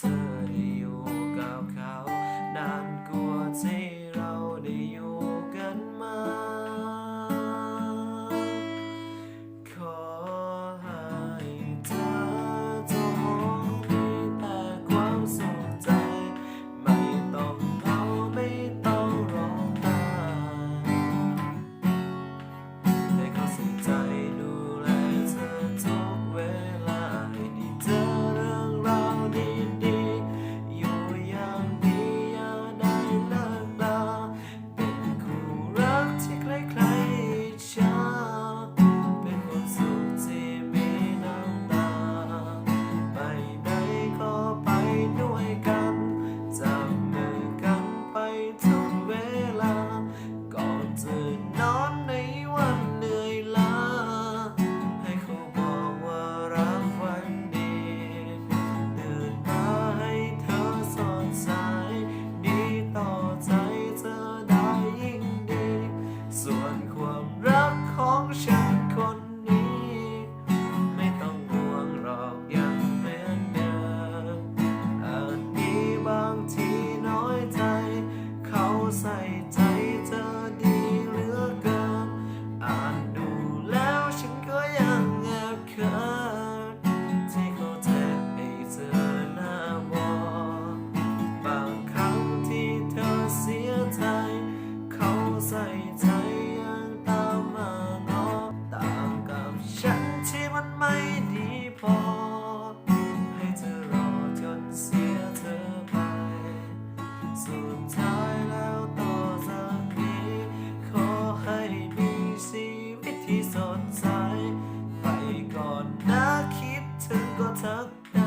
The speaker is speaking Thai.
เธอได้อยู่กับเขานานกว่าที่เราได้อยู่กันมาขอให้เธอจงมีแต่ความสุขใจไม่ต้องเหงาไม่ต้องร้องไห้ให้เขาใส่ใจดูแลเธอทุกเวลาให้ได้เจอเรื่องราวดีๆอยู่อย่างดีอย่าได้เลิกลาเป็นคู่รักที่ใครๆชอบเป็นความสุขที่มีน้ำตาไปไหนก็ไปด้วยกันจับมือกันไปทุกเวลาก่อนจะนอนในวันเหนื่อยล้าให้เขาบอกว่ารักวันดีตื่นมาให้เธอสดใสดีต่อใจเธอได้ยิ่งดีส่วนความรักของฉันคนนี้ไม่ต้องห่วงหรอกยังเหมือนเดิมอาจมีบางทีน้อยใจเขาใส่ใจเธอดีเหลือเกินอ่านดูแล้วฉันก็ยังแอบเขินที่เขาแทบให้เธอหน้ามองบางครั้งที่เธอเสียใจเขาใส่ใจยังตามมาง้อต่างกับฉันที่มันไม่ดีพอให้เธอรอจนเสียเธอไปสุดท้ายแล้วต่อจากนี้ขอให้มีชีวิตที่สดใสไปก่อนนะคิดถึงก็ทักไป